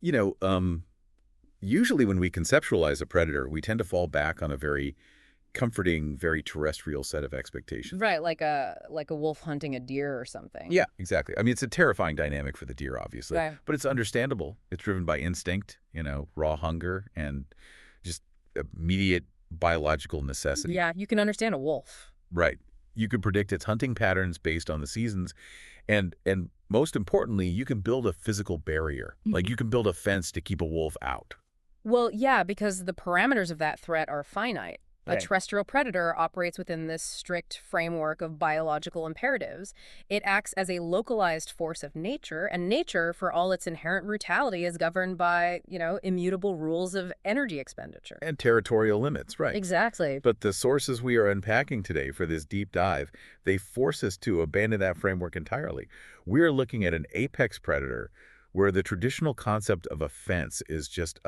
You know, usually when we conceptualize a predator, we tend to fall back on a very comforting, very terrestrial set of expectations. Right, like a wolf hunting a deer or something. Yeah, exactly. I mean, it's a terrifying dynamic for the deer, obviously, Right. but it's understandable. It's driven by instinct, raw hunger, and just immediate biological necessity. Yeah, you can understand a wolf. Right. You can predict its hunting patterns based on the seasons, and most importantly, you can build a physical barrier. Like Mhm. you can build a fence to keep a wolf out. Well, yeah, because the parameters of that threat are finite. A Right. terrestrial predator operates within this strict framework of biological imperatives. It acts as a localized force of nature, and nature, for all its inherent brutality, is governed by, immutable rules of energy expenditure. And territorial limits, right. Exactly. But the sources we are unpacking today for this deep dive, they force us to abandon that framework entirely. We're looking at an apex predator where the traditional concept of a fence is just,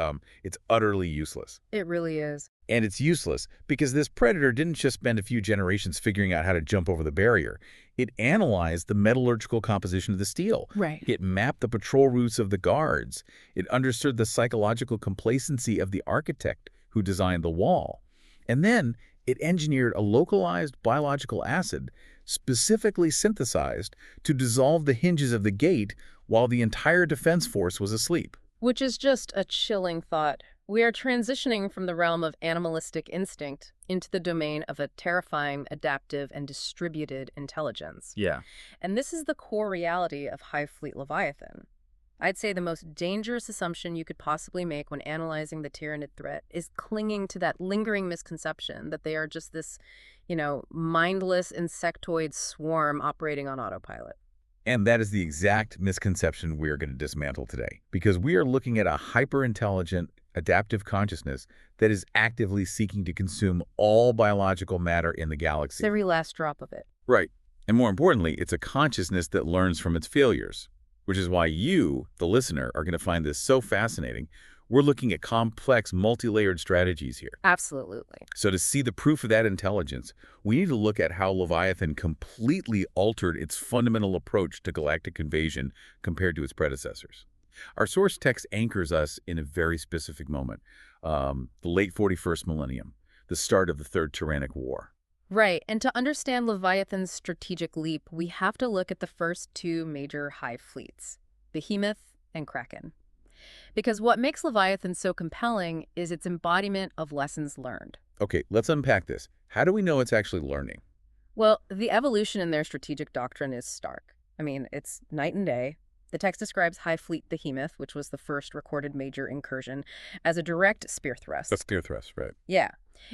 it's utterly useless. It really is. And it's useless because this predator didn't just spend a few generations figuring out how to jump over the barrier. It analyzed the metallurgical composition of the steel. Right. It mapped the patrol routes of the guards. It understood the psychological complacency of the architect who designed the wall. And then it engineered a localized biological acid specifically synthesized to dissolve the hinges of the gate while the entire defense force was asleep. Which is just a chilling thought. We are transitioning from the realm of animalistic instinct into the domain of a terrifying, adaptive, and distributed intelligence. Yeah. And this is the core reality of Hive Fleet Leviathan. I'd say the most dangerous assumption you could possibly make when analyzing the Tyranid threat is clinging to that lingering misconception that they are just this, mindless insectoid swarm operating on autopilot. And that is the exact misconception we're going to dismantle today, because we are looking at a hyper-intelligent, adaptive consciousness that is actively seeking to consume all biological matter in the It's galaxy. every last drop of it. Right. And more importantly, it's a consciousness that learns from its failures, which is why you, the listener, are going to find this so fascinating. We're looking at complex, multi-layered strategies here. Absolutely. So to see the proof of that intelligence, we need to look at how Leviathan completely altered its fundamental approach to galactic invasion compared to its predecessors. Our source text anchors us in a very specific moment, the late 41st millennium, the start of the Third Tyrannic War. Right, and to understand Leviathan's strategic leap, we have to look at the first two major hive fleets, Behemoth and Kraken. Because what makes Leviathan so compelling is its embodiment of lessons learned. Okay, let's unpack this. How do we know it's actually learning? Well, the evolution in their strategic doctrine is stark. I mean, it's night and day. The text describes Hive Fleet Behemoth, which was the first recorded major incursion, as a direct spear thrust. That's clear thrust, right? Yeah.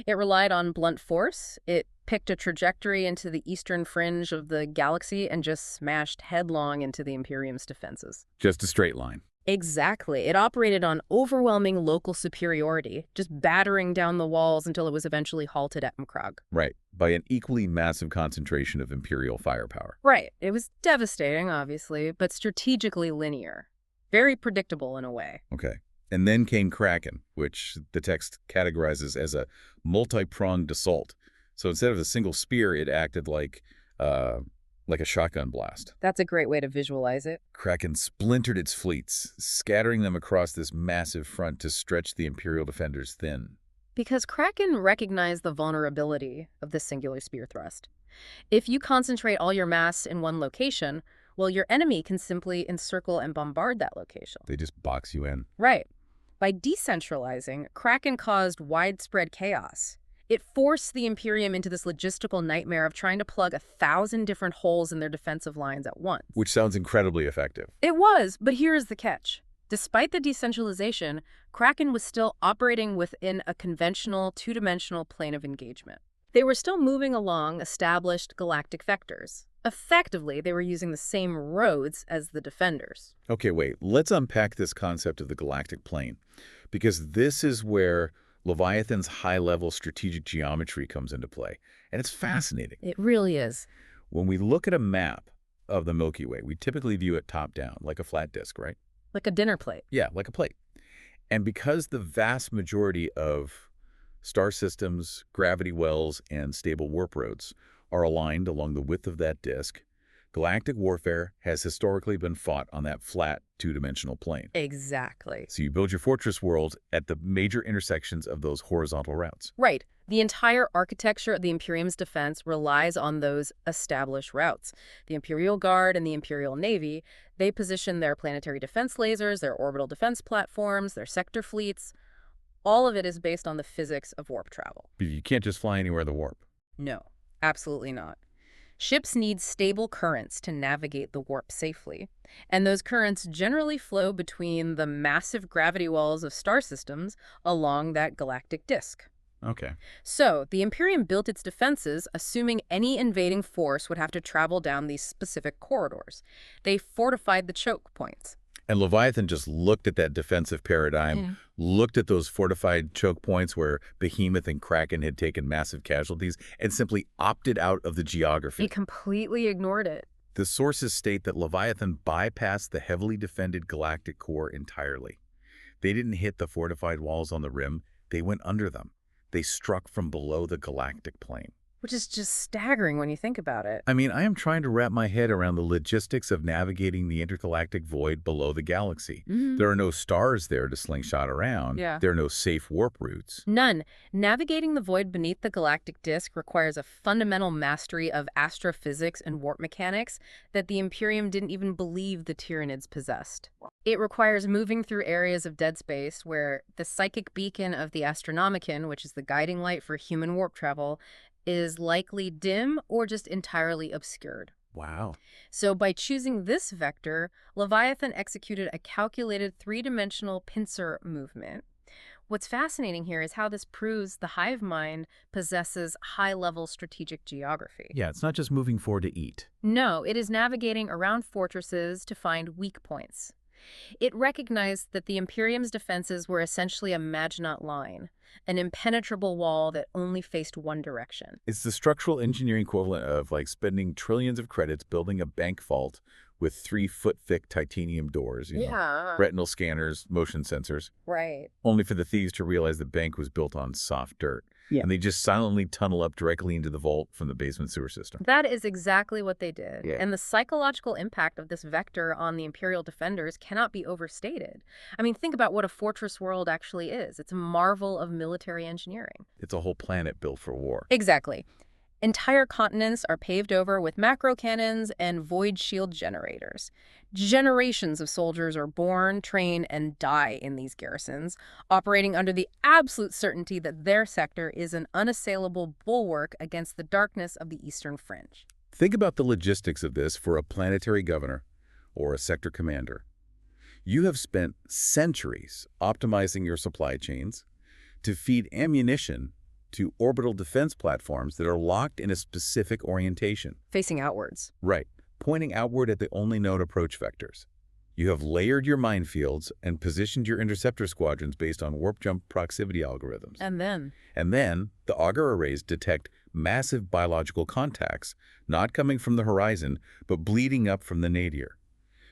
It relied on blunt force. It picked a trajectory into the eastern fringe of the galaxy and just smashed headlong into the Imperium's defenses. Just a straight line. Exactly. It operated on overwhelming local superiority, just battering down the walls until it was eventually halted at Mkrog. Right, by an equally massive concentration of Imperial firepower. Right. It was devastating, obviously, but strategically linear. Very predictable in a way. Okay. And then came Kraken, which the text categorizes as a multi-pronged assault. So instead of a single spear, it acted like a shotgun blast. That's a great way to visualize it. Kraken splintered its fleets, scattering them across this massive front to stretch the Imperial defenders thin. Because Kraken recognized the vulnerability of this singular spear thrust. If you concentrate all your mass in one location, well, your enemy can simply encircle and bombard that location. They just box you in. Right. By decentralizing, Kraken caused widespread chaos. It forced the Imperium into this logistical nightmare of trying to plug 1,000 different holes in their defensive lines at once. Which sounds incredibly effective. It was, but here's the catch. Despite the decentralization, Kraken was still operating within a conventional two-dimensional plane of engagement. They were still moving along established galactic vectors. Effectively, they were using the same roads as the defenders. Okay, wait. Let's unpack this concept of the galactic plane, because this is where Leviathan's high-level strategic geometry comes into play. And it's fascinating. It really is. When we look at a map of the Milky Way, we typically view it top-down, like a flat disk, right? Like a dinner plate. Yeah, like a plate. And because the vast majority of star systems, gravity wells, and stable warp roads are aligned along the width of that disk, Galactic warfare has historically been fought on that flat, two-dimensional plane. Exactly. So you build your fortress world at the major intersections of those horizontal routes. Right. The entire architecture of the Imperium's defense relies on those established routes. The Imperial Guard and the Imperial Navy, they position their planetary defense lasers, their orbital defense platforms, their sector fleets. All of it is based on the physics of warp travel. But you can't just fly anywhere in the warp. No, absolutely not. Ships need stable currents to navigate the warp safely, and those currents generally flow between the massive gravity wells of star systems along that galactic disk. Okay. So, the Imperium built its defenses assuming any invading force would have to travel down these specific corridors. They fortified the choke points. And Leviathan just looked at that defensive paradigm, looked at those fortified choke points where Behemoth and Kraken had taken massive casualties, and simply opted out of the geography. It completely ignored it. The sources state that Leviathan bypassed the heavily defended galactic core entirely. They didn't hit the fortified walls on the rim, they went under them. They struck from below the galactic plane. Which is just staggering when you think about it. I mean, I am trying to wrap my head around the logistics of navigating the intergalactic void below the galaxy. There are no stars there to slingshot around. There are no safe warp routes. None. Navigating the void beneath the galactic disk requires a fundamental mastery of astrophysics and warp mechanics that the Imperium didn't even believe the Tyranids possessed. It requires moving through areas of dead space where the psychic beacon of the Astronomicon, which is the guiding light for human warp travel, is likely dim or just entirely obscured. Wow. So by choosing this vector, Leviathan executed a calculated three-dimensional pincer movement. What's fascinating here is how this proves the hive mind possesses high-level strategic geography. Yeah, it's not just moving forward to eat. No, it is navigating around fortresses to find weak points. It recognized that the Imperium's defenses were essentially a Maginot Line, an impenetrable wall that only faced one direction. It's the structural engineering equivalent of like spending trillions of credits building a bank vault with 3-foot-thick titanium doors, retinal scanners, motion sensors. Right. Only for the thieves to realize the bank was built on soft dirt. And they just silently tunnel up directly into the vault from the basement sewer system. That is exactly what they did. And the psychological impact of this vector on the Imperial defenders cannot be overstated. I mean, think about what a fortress world actually is. It's a marvel of military engineering. It's a whole planet built for war. Exactly. Entire continents are paved over with macro cannons and void shield generators. Generations of soldiers are born, train, and die in these garrisons, operating under the absolute certainty that their sector is an unassailable bulwark against the darkness of the Eastern Fringe. Think about the logistics of this for a planetary governor or a sector commander. You have spent centuries optimizing your supply chains to feed ammunition to orbital defense platforms that are locked in a specific orientation. Facing outwards. Right, pointing outward at the only known approach vectors. You have layered your minefields and positioned your interceptor squadrons based on warp jump proximity algorithms. And then the auger arrays detect massive biological contacts, not coming from the horizon, but bleeding up from the nadir,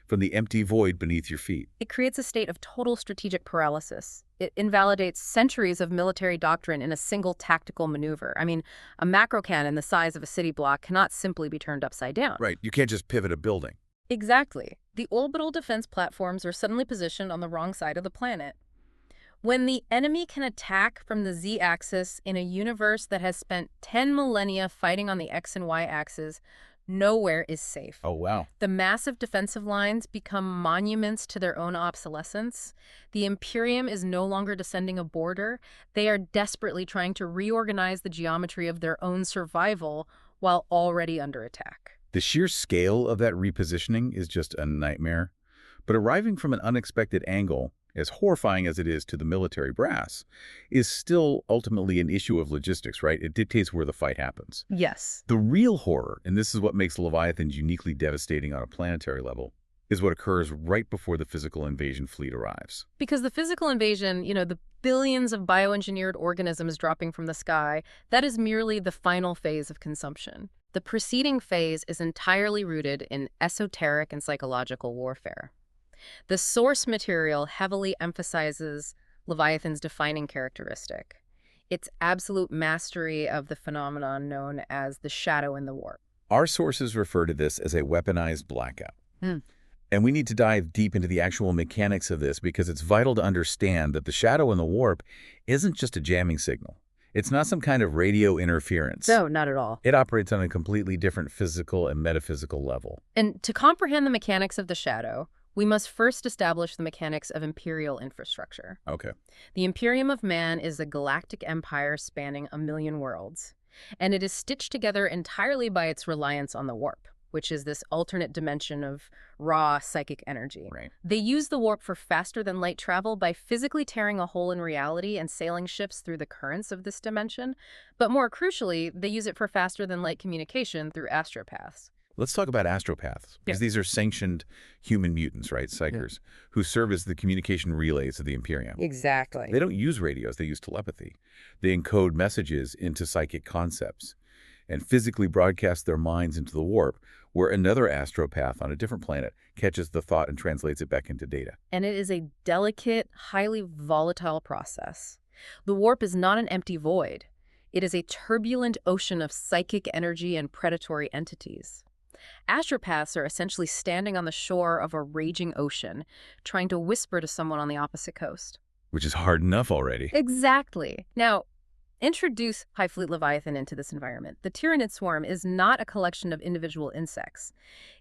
from the empty void beneath your feet. It creates a state of total strategic paralysis. It invalidates centuries of military doctrine in a single tactical maneuver. I mean, a macro cannon the size of a city block cannot simply be turned upside down. Right, you can't just pivot a building. Exactly. The orbital defense platforms are suddenly positioned on the wrong side of the planet. When the enemy can attack from the Z-axis in a universe that has spent 10 millennia fighting on the X and Y axes, nowhere is safe. Oh, wow. The massive defensive lines become monuments to their own obsolescence. The Imperium is no longer descending a border. They are desperately trying to reorganize the geometry of their own survival while already under attack. The sheer scale of that repositioning is just a nightmare. But arriving from an unexpected angle, as horrifying as it is to the military brass, is still ultimately an issue of logistics, right? It dictates where the fight happens. Yes. The real horror, and this is what makes Leviathans uniquely devastating on a planetary level, is what occurs right before the physical invasion fleet arrives. Because the physical invasion, the billions of bioengineered organisms dropping from the sky, that is merely the final phase of consumption. The preceding phase is entirely rooted in esoteric and psychological warfare. The source material heavily emphasizes Leviathan's defining characteristic, its absolute mastery of the phenomenon known as the shadow in the warp. Our sources refer to this as a weaponized blackout. Hmm. And we need to dive deep into the actual mechanics of this because it's vital to understand that the shadow in the warp isn't just a jamming signal. It's not some kind of radio interference. No, not at all. It operates on a completely different physical and metaphysical level. And to comprehend the mechanics of the shadow, we must first establish the mechanics of imperial infrastructure. Okay. The Imperium of Man is a galactic empire spanning 1,000,000 worlds, and it is stitched together entirely by its reliance on the warp, which is this alternate dimension of raw psychic energy. Right. They use the warp for faster-than-light travel by physically tearing a hole in reality and sailing ships through the currents of this dimension, but more crucially, they use it for faster-than-light communication through astropaths. Let's talk about astropaths, because these are sanctioned human mutants, right, psychers, who serve as the communication relays of the Imperium. Exactly. They don't use radios, they use telepathy. They encode messages into psychic concepts and physically broadcast their minds into the warp, where another astropath on a different planet catches the thought and translates it back into data. And it is a delicate, highly volatile process. The warp is not an empty void. It is a turbulent ocean of psychic energy and predatory entities. Astropaths are essentially standing on the shore of a raging ocean, trying to whisper to someone on the opposite coast. Which is hard enough already. Exactly. Now, introduce Hive Fleet Leviathan into this environment. The Tyranid swarm is not a collection of individual insects.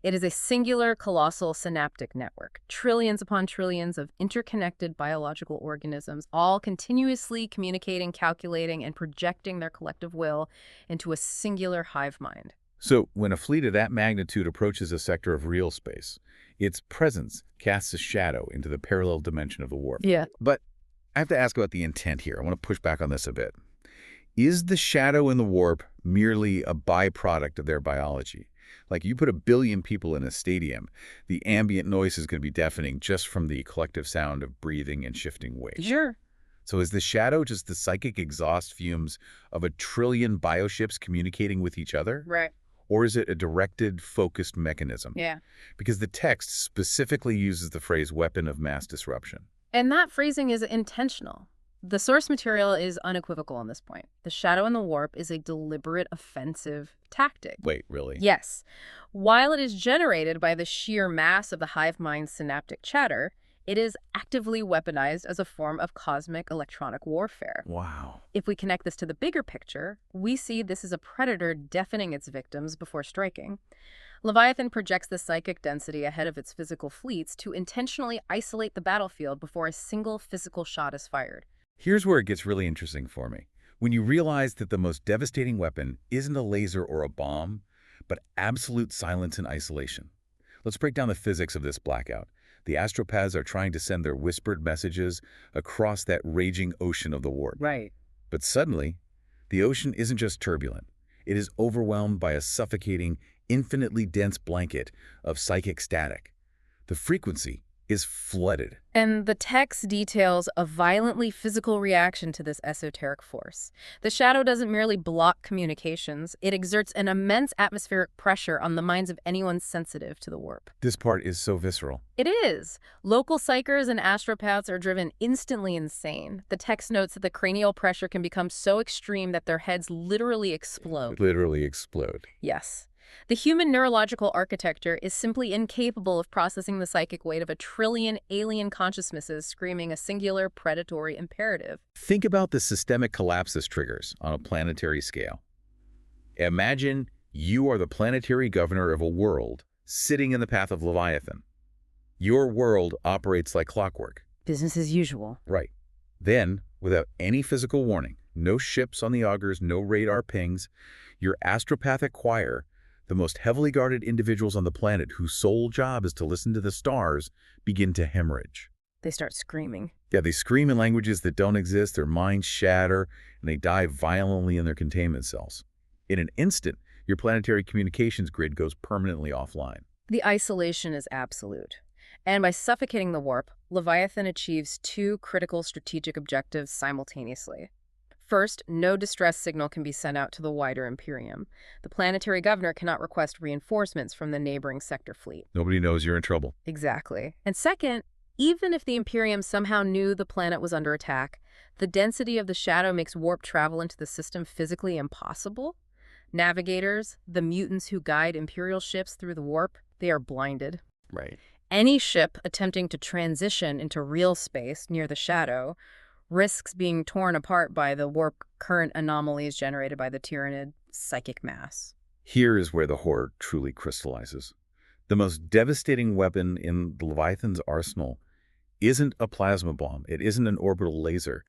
It is a singular, colossal synaptic network, trillions upon trillions of interconnected biological organisms, all continuously communicating, calculating, and projecting their collective will into a singular hive mind. So when a fleet of that magnitude approaches a sector of real space, its presence casts a shadow into the parallel dimension of the warp. Yeah. But I have to ask about the intent here. I want to push back on this a bit. Is the shadow in the warp merely a byproduct of their biology? Like, you put 1 billion people in a stadium, the ambient noise is going to be deafening just from the collective sound of breathing and shifting weight. Sure. So is the shadow just the psychic exhaust fumes of 1 trillion bioships communicating with each other? Right. Or is it a directed, focused mechanism? Yeah. Because the text specifically uses the phrase weapon of mass disruption. And that phrasing is intentional. The source material is unequivocal on this point. The shadow in the warp is a deliberate offensive tactic. Wait, really? Yes. While it is generated by the sheer mass of the hive mind's synaptic chatter, it is actively weaponized as a form of cosmic electronic warfare. Wow. If we connect this to the bigger picture, we see this is a predator deafening its victims before striking. Leviathan projects the psychic density ahead of its physical fleets to intentionally isolate the battlefield before a single physical shot is fired. Here's where it gets really interesting for me. When you realize that the most devastating weapon isn't a laser or a bomb, but absolute silence and isolation. Let's break down the physics of this blackout. The astropaths are trying to send their whispered messages across that raging ocean of the warp. Right. But suddenly, the ocean isn't just turbulent. It is overwhelmed by a suffocating, infinitely dense blanket of psychic static. The frequency is flooded. And the text details a violently physical reaction to this esoteric force. The shadow doesn't merely block communications, it exerts an immense atmospheric pressure on the minds of anyone sensitive to the warp. This part is so visceral. It is. Local psychers and astropaths are driven instantly insane. The text notes that the cranial pressure can become so extreme that their heads literally explode. Literally explode. Yes. The human neurological architecture is simply incapable of processing the psychic weight of 1 trillion alien consciousnesses screaming a singular predatory imperative. Think about the systemic collapse this triggers on a planetary scale. Imagine you are the planetary governor of a world sitting in the path of Leviathan. Your world operates like clockwork. Business as usual. Right. Then, without any physical warning, no ships on the augers, no radar pings, your astropathic choir, the most heavily guarded individuals on the planet whose sole job is to listen to the stars, begin to hemorrhage. They start screaming. Yeah, they scream in languages that don't exist, their minds shatter, and they die violently in their containment cells. In an instant, your planetary communications grid goes permanently offline. The isolation is absolute. And by suffocating the warp, Leviathan achieves 2 critical strategic objectives simultaneously. First, no distress signal can be sent out to the wider Imperium. The planetary governor cannot request reinforcements from the neighboring sector fleet. Nobody knows you're in trouble. Exactly. And second, even if the Imperium somehow knew the planet was under attack, the density of the shadow makes warp travel into the system physically impossible. Navigators, the mutants who guide Imperial ships through the warp, they are blinded. Right. Any ship attempting to transition into real space near the shadow risks being torn apart by the warp current anomalies generated by the Tyranid psychic mass. Here is where the horror truly crystallizes. The most devastating weapon in the Leviathan's arsenal isn't a plasma bomb, it isn't an orbital laser,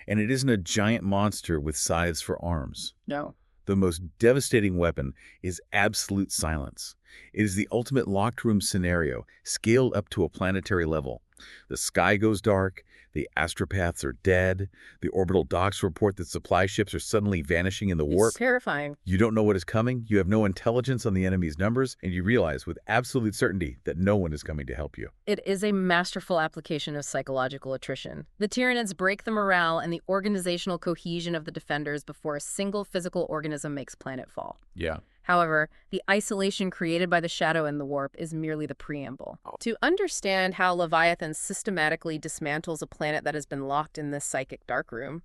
and it isn't a giant monster with scythes for arms. No. The most devastating weapon is absolute silence. It is the ultimate locked room scenario, scaled up to a planetary level. The sky goes dark, the astropaths are dead, the orbital docks report that supply ships are suddenly vanishing in the warp. It's terrifying. You don't know what is coming, you have no intelligence on the enemy's numbers, and you realize with absolute certainty that no one is coming to help you. It is a masterful application of psychological attrition. The Tyranids break the morale and the organizational cohesion of the defenders before a single physical organism makes planetfall. Yeah. However, the isolation created by the shadow and the warp is merely the preamble. To understand how Leviathan systematically dismantles a planet that has been locked in this psychic darkroom,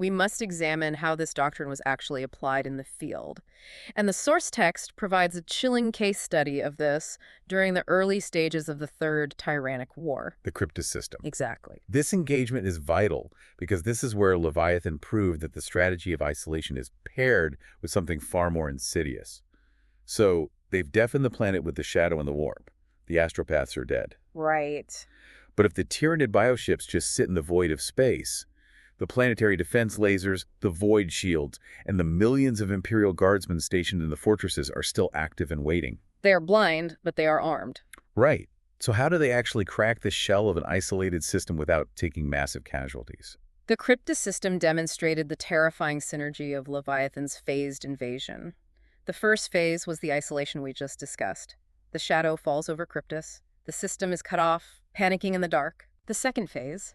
we must examine how this doctrine was actually applied in the field. And the source text provides a chilling case study of this during the early stages of the Third Tyrannic War. The Cryptis system. Exactly. This engagement is vital because this is where Leviathan proved that the strategy of isolation is paired with something far more insidious. So they've deafened the planet with the shadow and the warp. The astropaths are dead. Right. But if the Tyranid bioships just sit in the void of space, the planetary defense lasers, the void shields, and the millions of Imperial guardsmen stationed in the fortresses are still active and waiting. They are blind, but they are armed. Right. So how do they actually crack the shell of an isolated system without taking massive casualties? The Cryptis system demonstrated the terrifying synergy of Leviathan's phased invasion. The first phase was the isolation we just discussed. The shadow falls over Cryptis. The system is cut off, panicking in the dark. The second phase,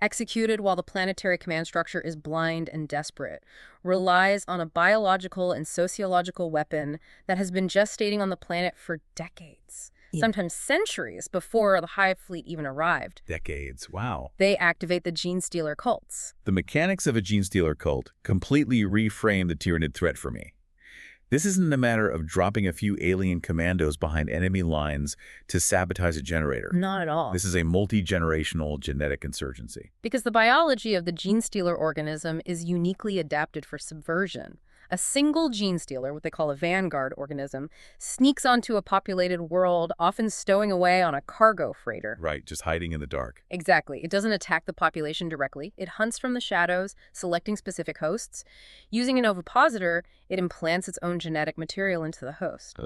executed while the planetary command structure is blind and desperate, relies on a biological and sociological weapon that has been gestating on the planet for decades, sometimes centuries before the Hive fleet even arrived. Decades. Wow. They activate the gene stealer cults. The mechanics of a gene stealer cult completely reframe the Tyranid threat for me. This isn't a matter of dropping a few alien commandos behind enemy lines to sabotage a generator. Not at all. This is a multi-generational genetic insurgency. Because the biology of the gene stealer organism is uniquely adapted for subversion. A single gene stealer, what they call a vanguard organism, sneaks onto a populated world, often stowing away on a cargo freighter. Right, just hiding in the dark. Exactly. It doesn't attack the population directly. It hunts from the shadows, selecting specific hosts. Using an ovipositor, it implants its own genetic material into the host.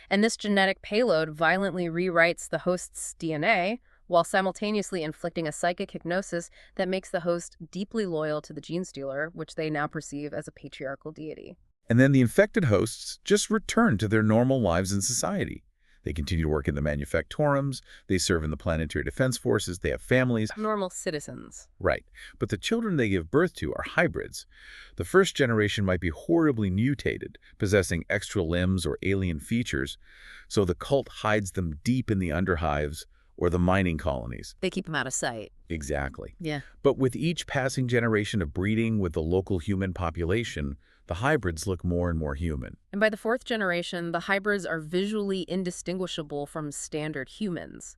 And this genetic payload violently rewrites the host's DNA, while simultaneously inflicting a psychic hypnosis that makes the host deeply loyal to the gene stealer, which they now perceive as a patriarchal deity. And then the infected hosts just return to their normal lives in society. They continue to work in the manufactorums, they serve in the planetary defense forces, they have families. Normal citizens. Right. But the children they give birth to are hybrids. The first generation might be horribly mutated, possessing extra limbs or alien features, so the cult hides them deep in the underhives or the mining colonies. They keep them out of sight. Exactly. Yeah. But with each passing generation of breeding with the local human population, the hybrids look more and more human. And by the fourth generation, the hybrids are visually indistinguishable from standard humans.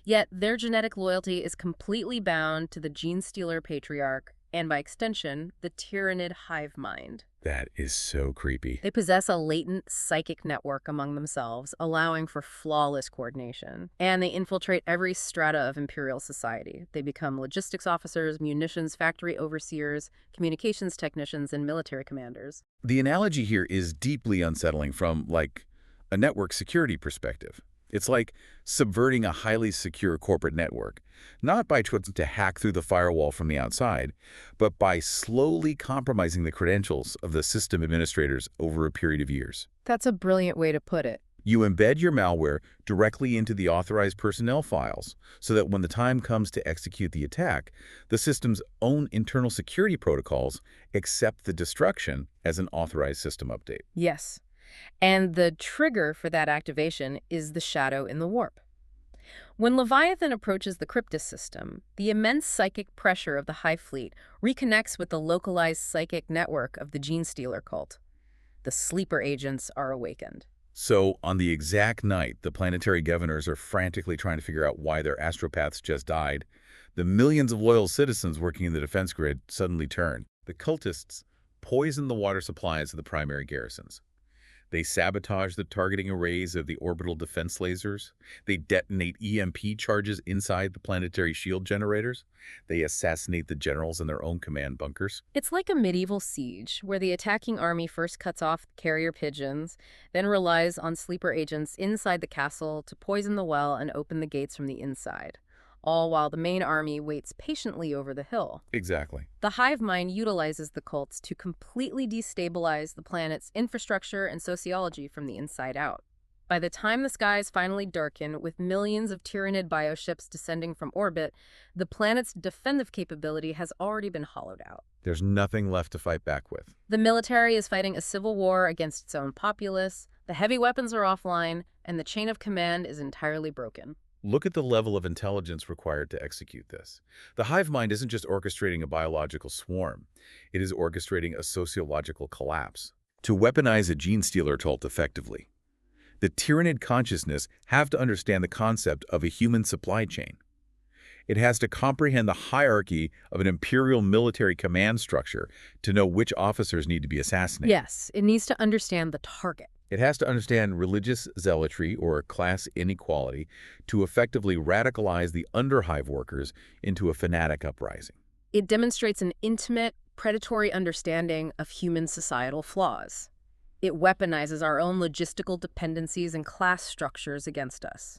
Yet their genetic loyalty is completely bound to the gene stealer patriarch, and by extension, the Tyranid hive mind. That is so creepy. They possess a latent psychic network among themselves, allowing for flawless coordination. And they infiltrate every strata of Imperial society. They become logistics officers, munitions factory overseers, communications technicians, and military commanders. The analogy here is deeply unsettling from, like, a network security perspective. It's like subverting a highly secure corporate network, not by trying to hack through the firewall from the outside, but by slowly compromising the credentials of the system administrators over a period of years. That's a brilliant way to put it. You embed your malware directly into the authorized personnel files so that when the time comes to execute the attack, the system's own internal security protocols accept the destruction as an authorized system update. Yes. And the trigger for that activation is the shadow in the warp. When Leviathan approaches the Cryptis system, the immense psychic pressure of the Hive fleet reconnects with the localized psychic network of the gene stealer cult. The sleeper agents are awakened. So, on the exact night the planetary governors are frantically trying to figure out why their astropaths just died, the millions of loyal citizens working in the defense grid suddenly turn. The cultists poison the water supplies of the primary garrisons. They sabotage the targeting arrays of the orbital defense lasers. They detonate EMP charges inside the planetary shield generators. They assassinate the generals in their own command bunkers. It's like a medieval siege, where the attacking army first cuts off carrier pigeons, then relies on sleeper agents inside the castle to poison the well and open the gates from the inside, all while the main army waits patiently over the hill. Exactly. The hive mind utilizes the cults to completely destabilize the planet's infrastructure and sociology from the inside out. By the time the skies finally darken, with millions of Tyranid bioships descending from orbit, the planet's defensive capability has already been hollowed out. There's nothing left to fight back with. The military is fighting a civil war against its own populace, the heavy weapons are offline, and the chain of command is entirely broken. Look at the level of intelligence required to execute this. The hive mind isn't just orchestrating a biological swarm. It is orchestrating a sociological collapse. To weaponize a gene stealer cult effectively, the Tyranid consciousness have to understand the concept of a human supply chain. It has to comprehend the hierarchy of an imperial military command structure to know which officers need to be assassinated. Yes, it needs to understand the target. It has to understand religious zealotry or class inequality to effectively radicalize the underhive workers into a fanatic uprising. It demonstrates an intimate, predatory understanding of human societal flaws. It weaponizes our own logistical dependencies and class structures against us.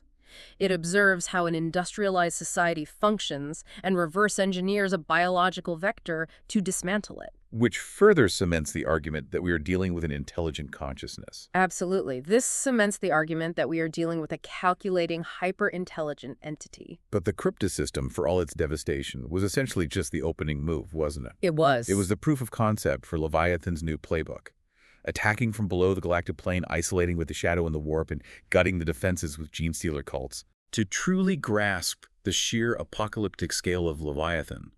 It observes how an industrialized society functions and reverse engineers a biological vector to dismantle it. Which further cements the argument that we are dealing with an intelligent consciousness. Absolutely. This cements the argument that we are dealing with a calculating, hyper-intelligent entity. But the cryptosystem, for all its devastation, was essentially just the opening move, wasn't it? It was. It was the proof of concept for Leviathan's new playbook. Attacking from below the galactic plane, isolating with the shadow and the warp, and gutting the defenses with gene stealer cults. To truly grasp the sheer apocalyptic scale of Leviathan,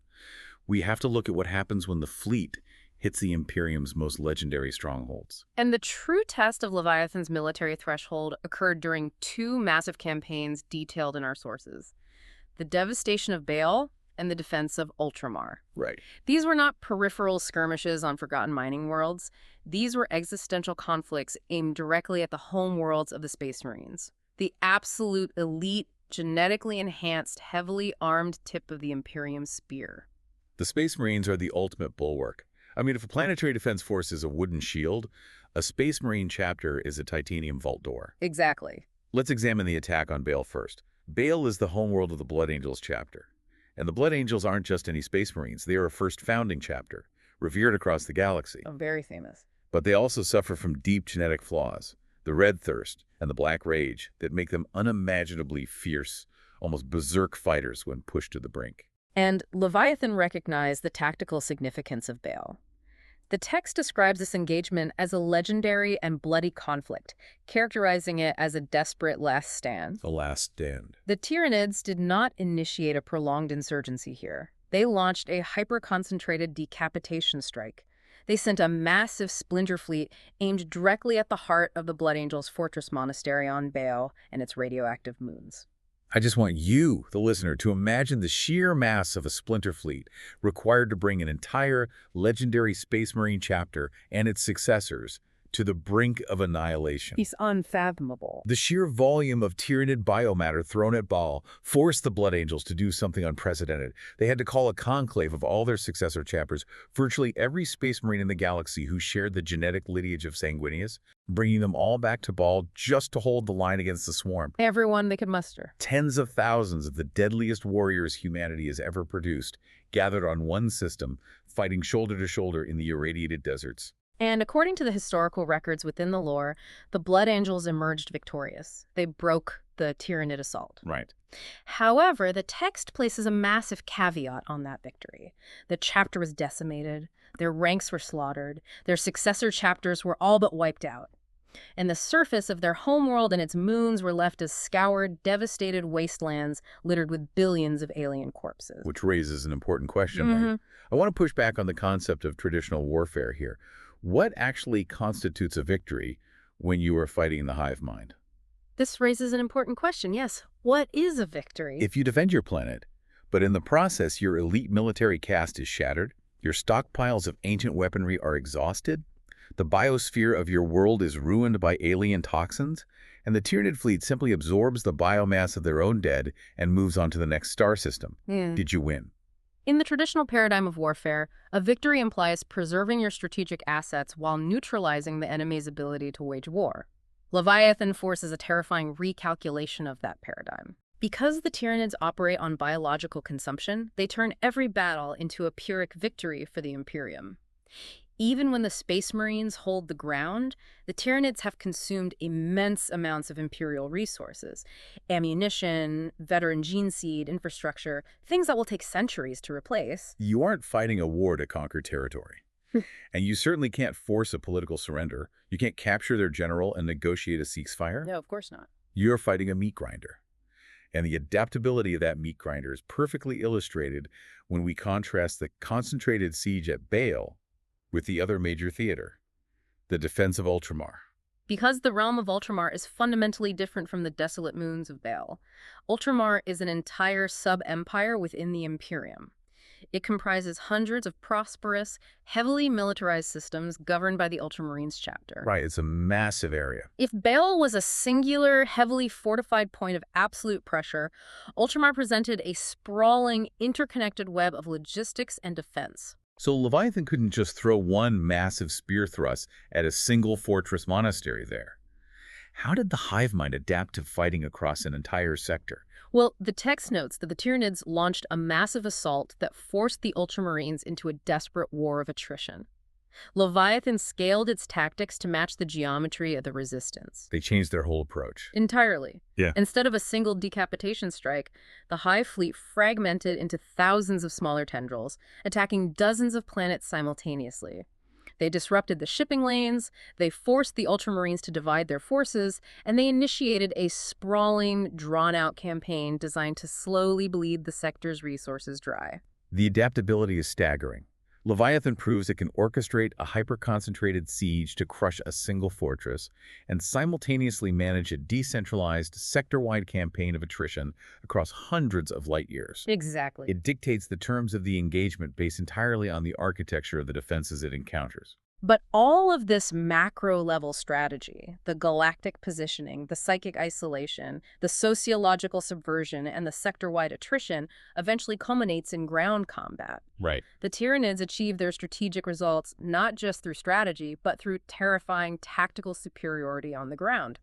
we have to look at what happens when the fleet hits the Imperium's most legendary strongholds. And the true test of Leviathan's military threshold occurred during two massive campaigns detailed in our sources: the devastation of Baal and the defense of Ultramar. Right. These were not peripheral skirmishes on forgotten mining worlds. These were existential conflicts aimed directly at the home worlds of the Space Marines, the absolute elite, genetically enhanced, heavily armed tip of the Imperium's spear. The Space Marines are the ultimate bulwark. I mean, if a planetary defense force is a wooden shield, a Space Marine chapter is a titanium vault door. Exactly. Let's examine the attack on Baal first. Baal is the homeworld of the Blood Angels chapter. And the Blood Angels aren't just any Space Marines. They are a first founding chapter, revered across the galaxy. Oh, very famous. But they also suffer from deep genetic flaws, the red thirst and the black rage that make them unimaginably fierce, almost berserk fighters when pushed to the brink. And Leviathan recognized the tactical significance of Baal. The text describes this engagement as a legendary and bloody conflict, characterizing it as a desperate last stand. The last stand. The Tyranids did not initiate a prolonged insurgency here. They launched a hyper-concentrated decapitation strike. They sent a massive splinter fleet aimed directly at the heart of the Blood Angels' fortress monastery on Baal and its radioactive moons. I just want you, the listener, to imagine the sheer mass of a splinter fleet required to bring an entire legendary Space Marine chapter and its successors to the brink of annihilation. It's unfathomable. The sheer volume of Tyranid biomatter thrown at Baal forced the Blood Angels to do something unprecedented. They had to call a conclave of all their successor chapters, virtually every Space Marine in the galaxy who shared the genetic lineage of Sanguinius, bringing them all back to Baal just to hold the line against the swarm. Everyone they could muster. Tens of thousands of the deadliest warriors humanity has ever produced gathered on one system, fighting shoulder to shoulder in the irradiated deserts. And according to the historical records within the lore, the Blood Angels emerged victorious. They broke the Tyranid assault. Right. However, the text places a massive caveat on that victory. The chapter was decimated, their ranks were slaughtered, their successor chapters were all but wiped out. And the surface of their homeworld and its moons were left as scoured, devastated wastelands littered with billions of alien corpses. Which raises an important question. Right? I want to push back on the concept of traditional warfare here. What actually constitutes a victory when you are fighting the hive mind? This raises an important question. Yes, what is a victory? If you defend your planet, but in the process your elite military caste is shattered, your stockpiles of ancient weaponry are exhausted, the biosphere of your world is ruined by alien toxins, and the Tyranid fleet simply absorbs the biomass of their own dead and moves on to the next star system, Yeah. did you win? In the traditional paradigm of warfare, a victory implies preserving your strategic assets while neutralizing the enemy's ability to wage war. Leviathan forces a terrifying recalculation of that paradigm. Because the Tyranids operate on biological consumption, they turn every battle into a Pyrrhic victory for the Imperium. Even when the Space Marines hold the ground, the Tyranids have consumed immense amounts of Imperial resources. Ammunition, veteran gene seed, infrastructure, things that will take centuries to replace. You aren't fighting a war to conquer territory. And you certainly can't force a political surrender. You can't capture their general and negotiate a ceasefire. No, of course not. You're fighting a meat grinder. And the adaptability of that meat grinder is perfectly illustrated when we contrast the concentrated siege at Baal with the other major theater, the defense of Ultramar. Because the realm of Ultramar is fundamentally different from the desolate moons of Baal, Ultramar is an entire sub-empire within the Imperium. It comprises hundreds of prosperous, heavily militarized systems governed by the Ultramarines chapter. Right, it's a massive area. If Baal was a singular, heavily fortified point of absolute pressure, Ultramar presented a sprawling, interconnected web of logistics and defense. So Leviathan couldn't just throw one massive spear thrust at a single fortress monastery there. How did the hive mind adapt to fighting across an entire sector? Well, the text notes that the Tyranids launched a massive assault that forced the Ultramarines into a desperate war of attrition. Leviathan scaled its tactics to match the geometry of the resistance. They changed their whole approach. Entirely. Yeah. Instead of a single decapitation strike, the Hive fleet fragmented into thousands of smaller tendrils, attacking dozens of planets simultaneously. They disrupted the shipping lanes, they forced the Ultramarines to divide their forces, and they initiated a sprawling, drawn-out campaign designed to slowly bleed the sector's resources dry. The adaptability is staggering. Leviathan proves it can orchestrate a hyper-concentrated siege to crush a single fortress and simultaneously manage a decentralized, sector-wide campaign of attrition across hundreds of light years. Exactly. It dictates the terms of the engagement based entirely on the architecture of the defenses it encounters. But all of this macro-level strategy, the galactic positioning, the psychic isolation, the sociological subversion, and the sector-wide attrition eventually culminates in ground combat. Right. The Tyranids achieve their strategic results not just through strategy, but through terrifying tactical superiority on the ground.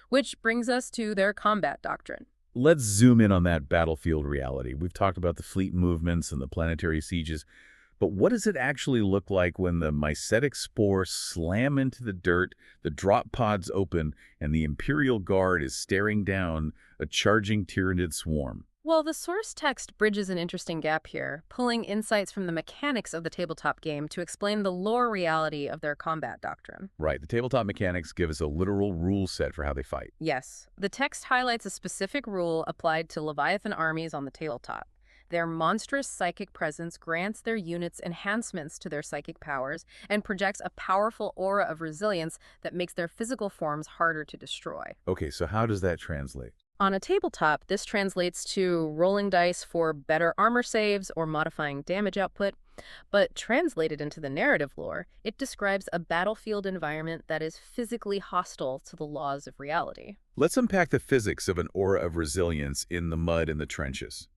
Which brings us to their combat doctrine. Let's zoom in on that battlefield reality. We've talked about the fleet movements and the planetary sieges. But what does it actually look like when the mycetic spores slam into the dirt, the drop pods open, and the Imperial Guard is staring down a charging Tyranid swarm? Well, the source text bridges an interesting gap here, pulling insights from the mechanics of the tabletop game to explain the lore reality of their combat doctrine. Right, the tabletop mechanics give us a literal rule set for how they fight. Yes, the text highlights a specific rule applied to Leviathan armies on the tabletop. Their monstrous psychic presence grants their units enhancements to their psychic powers and projects a powerful aura of resilience that makes their physical forms harder to destroy. Okay, so how does that translate? On a tabletop, this translates to rolling dice for better armor saves or modifying damage output, but translated into the narrative lore, it describes a battlefield environment that is physically hostile to the laws of reality. Let's unpack the physics of an aura of resilience in the mud and the trenches.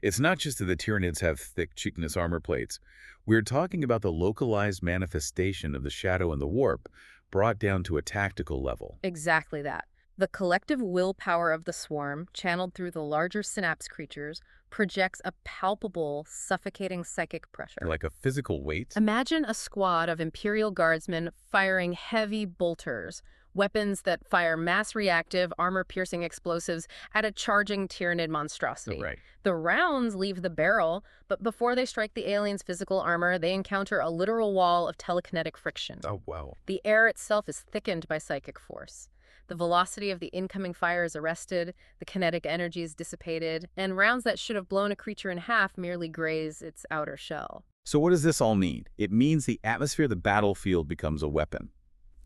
It's not just that the Tyranids have thick chitinous armor plates. We're talking about the localized manifestation of the shadow and the warp, brought down to a tactical level. Exactly that. The collective willpower of the swarm, channeled through the larger synapse creatures, projects a palpable, suffocating psychic pressure. Like a physical weight? Imagine a squad of Imperial Guardsmen firing heavy bolters, weapons that fire mass-reactive, armor-piercing explosives at a charging Tyranid monstrosity. Oh, right. The rounds leave the barrel, but before they strike the alien's physical armor, they encounter a literal wall of telekinetic friction. Oh, wow. The air itself is thickened by psychic force. The velocity of the incoming fire is arrested, the kinetic energy is dissipated, and rounds that should have blown a creature in half merely graze its outer shell. So what does this all mean? It means the atmosphere of the battlefield becomes a weapon.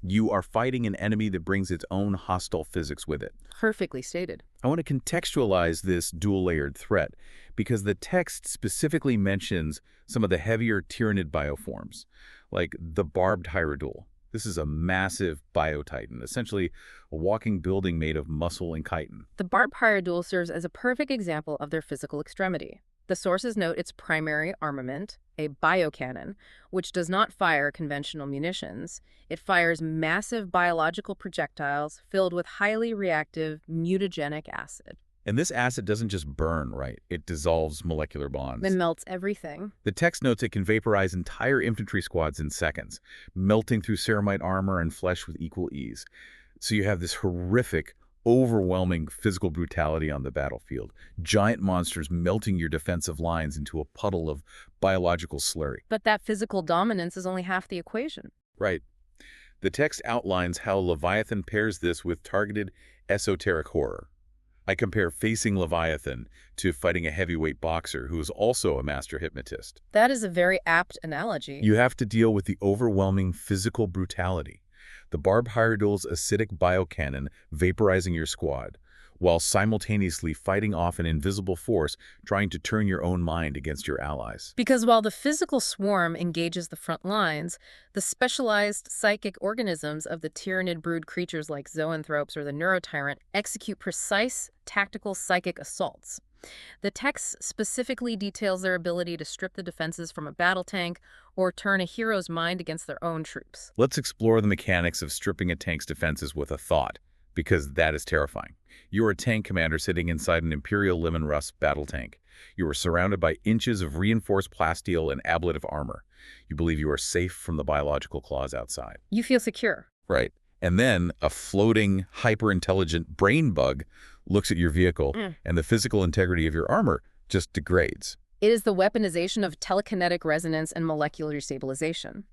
You are fighting an enemy that brings its own hostile physics with it. Perfectly stated. I want to contextualize this dual-layered threat because the text specifically mentions some of the heavier tyrannid bioforms, like the barbed hierodule. This is a massive biotitan, essentially a walking building made of muscle and chitin. The barbed hierodule serves as a perfect example of their physical extremity. The sources note its primary armament, a biocannon, which does not fire conventional munitions. It fires massive biological projectiles filled with highly reactive mutagenic acid. And this acid doesn't just burn, right? It dissolves molecular bonds. It melts everything. The text notes it can vaporize entire infantry squads in seconds, melting through ceramite armor and flesh with equal ease. So you have this horrific, overwhelming physical brutality on the battlefield. Giant monsters melting your defensive lines into a puddle of biological slurry. But that physical dominance is only half the equation. Right. The text outlines how Leviathan pairs this with targeted esoteric horror. I compare facing Leviathan to fighting a heavyweight boxer who is also a master hypnotist. That is a very apt analogy. You have to deal with the overwhelming physical brutality. The barbed hierodule's acidic biocannon vaporizing your squad, while simultaneously fighting off an invisible force trying to turn your own mind against your allies. Because while the physical swarm engages the front lines, the specialized psychic organisms of the tyrannid brood creatures like zoanthropes or the neurotyrant execute precise, tactical psychic assaults. The text specifically details their ability to strip the defenses from a battle tank or turn a hero's mind against their own troops. Let's explore the mechanics of stripping a tank's defenses with a thought, because that is terrifying. You're a tank commander sitting inside an Imperial Lemon Rust battle tank. You are surrounded by inches of reinforced plasteel and ablative armor. You believe you are safe from the biological claws outside. You feel secure. Right. And then a floating, hyper-intelligent brain bug looks at your vehicle, and the physical integrity of your armor just degrades. It is the weaponization of telekinetic resonance and molecular stabilization.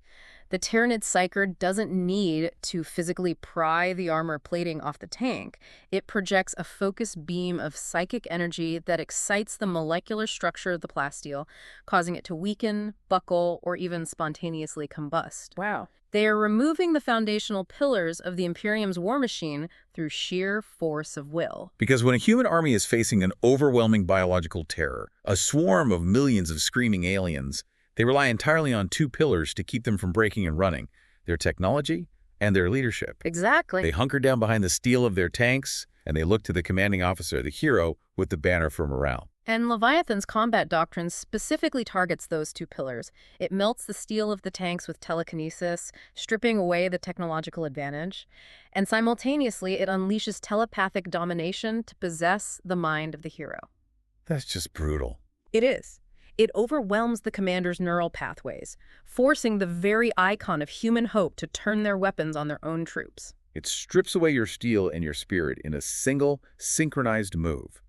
The Tyrannid Psyker doesn't need to physically pry the armor plating off the tank. It projects a focused beam of psychic energy that excites the molecular structure of the plasteel, causing it to weaken, buckle, or even spontaneously combust. Wow. They are removing the foundational pillars of the Imperium's war machine through sheer force of will. Because when a human army is facing an overwhelming biological terror, a swarm of millions of screaming aliens, they rely entirely on two pillars to keep them from breaking and running: their technology and their leadership. Exactly. They hunker down behind the steel of their tanks, and they look to the commanding officer, the hero, with the banner for morale. And Leviathan's combat doctrine specifically targets those two pillars. It melts the steel of the tanks with telekinesis, stripping away the technological advantage. And simultaneously, it unleashes telepathic domination to possess the mind of the hero. That's just brutal. It is. It overwhelms the commander's neural pathways, forcing the very icon of human hope to turn their weapons on their own troops. It strips away your steel and your spirit in a single, synchronized move.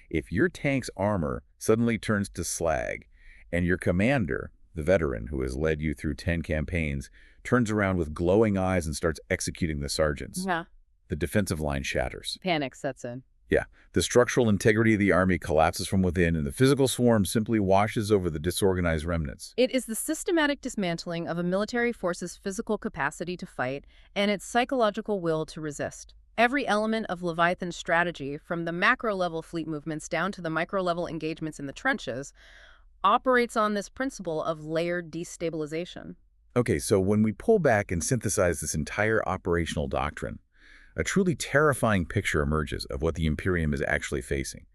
If your tank's armor suddenly turns to slag, and your commander, the veteran who has led you through 10 campaigns, turns around with glowing eyes and starts executing the sergeants, the defensive line shatters. Panic sets in. Yeah, the structural integrity of the army collapses from within, and the physical swarm simply washes over the disorganized remnants. It is the systematic dismantling of a military force's physical capacity to fight and its psychological will to resist. Every element of Leviathan's strategy, from the macro-level fleet movements down to the micro-level engagements in the trenches, operates on this principle of layered destabilization. Okay, so when we pull back and synthesize this entire operational doctrine, a truly terrifying picture emerges of what the Imperium is actually facing.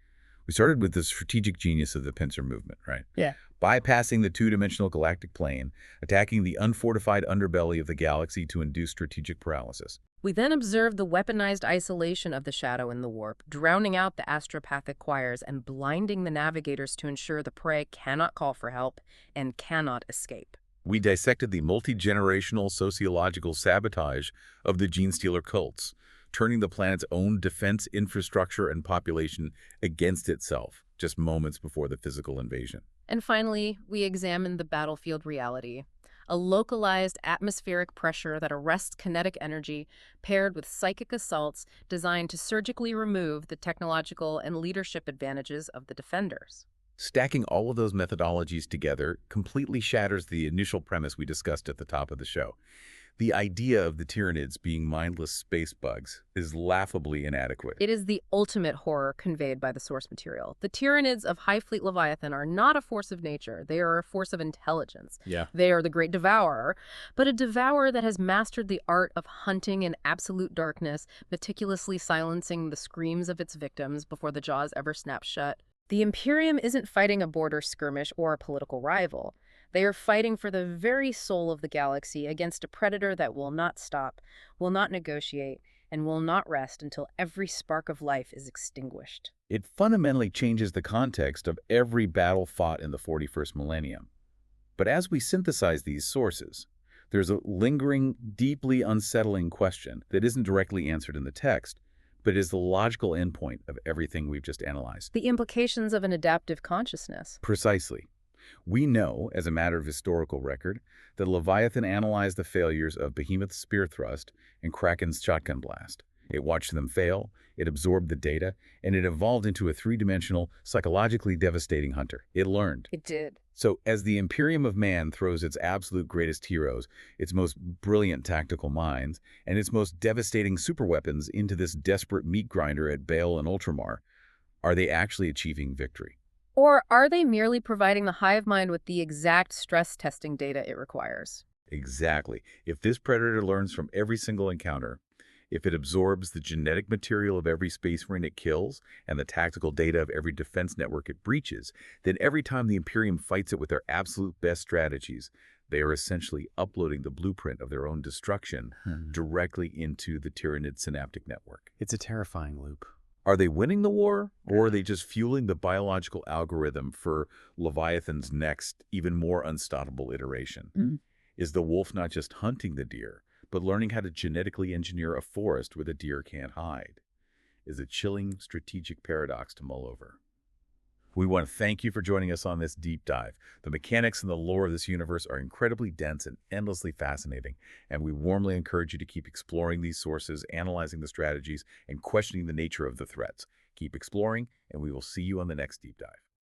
We started with the strategic genius of the pincer movement, right? Yeah. Bypassing the two-dimensional galactic plane, attacking the unfortified underbelly of the galaxy to induce strategic paralysis. We then observed the weaponized isolation of the Shadow in the warp, drowning out the astropathic choirs and blinding the navigators to ensure the prey cannot call for help and cannot escape. We dissected the multi-generational sociological sabotage of the gene-stealer cults, turning the planet's own defense infrastructure and population against itself just moments before the physical invasion. And finally, we examined the battlefield reality. a localized atmospheric pressure that arrests kinetic energy paired with psychic assaults designed to surgically remove the technological and leadership advantages of the defenders. Stacking all of those methodologies together completely shatters the initial premise we discussed at the top of the show. The idea of the Tyranids being mindless space bugs is laughably inadequate. It is the ultimate horror conveyed by the source material. The Tyranids of Hive Fleet Leviathan are not a force of nature. They are a force of intelligence. Yeah. They are the great devourer, but a devourer that has mastered the art of hunting in absolute darkness, meticulously silencing the screams of its victims before the jaws ever snap shut. The Imperium isn't fighting a border skirmish or a political rival. They are fighting for the very soul of the galaxy against a predator that will not stop, will not negotiate, and will not rest until every spark of life is extinguished. It fundamentally changes the context of every battle fought in the 41st millennium. But as we synthesize these sources, there's a lingering, deeply unsettling question that isn't directly answered in the text, but is the logical endpoint of everything we've just analyzed. The implications of an adaptive consciousness. Precisely. We know, as a matter of historical record, that Leviathan analyzed the failures of Behemoth's spear thrust and Kraken's shotgun blast. It watched them fail, it absorbed the data, and it evolved into a three-dimensional, psychologically devastating hunter. It learned. It did. So, as the Imperium of Man throws its absolute greatest heroes, its most brilliant tactical minds, and its most devastating superweapons into this desperate meat grinder at Baal and Ultramar, are they actually achieving victory? Or are they merely providing the hive mind with the exact stress testing data it requires? Exactly. If this predator learns from every single encounter, if it absorbs the genetic material of every space marine it kills and the tactical data of every defense network it breaches, then every time the Imperium fights it with their absolute best strategies, they are essentially uploading the blueprint of their own destruction directly into the Tyranid synaptic network. It's a terrifying loop. Are they winning the war, or are they just fueling the biological algorithm for Leviathan's next, even more unstoppable iteration? Is the wolf not just hunting the deer, but learning how to genetically engineer a forest where the deer can't hide? Is a chilling strategic paradox to mull over. We want to thank you for joining us on this deep dive. The mechanics and the lore of this universe are incredibly dense and endlessly fascinating, and we warmly encourage you to keep exploring these sources, analyzing the strategies, and questioning the nature of the threats. Keep exploring, and we will see you on the next deep dive.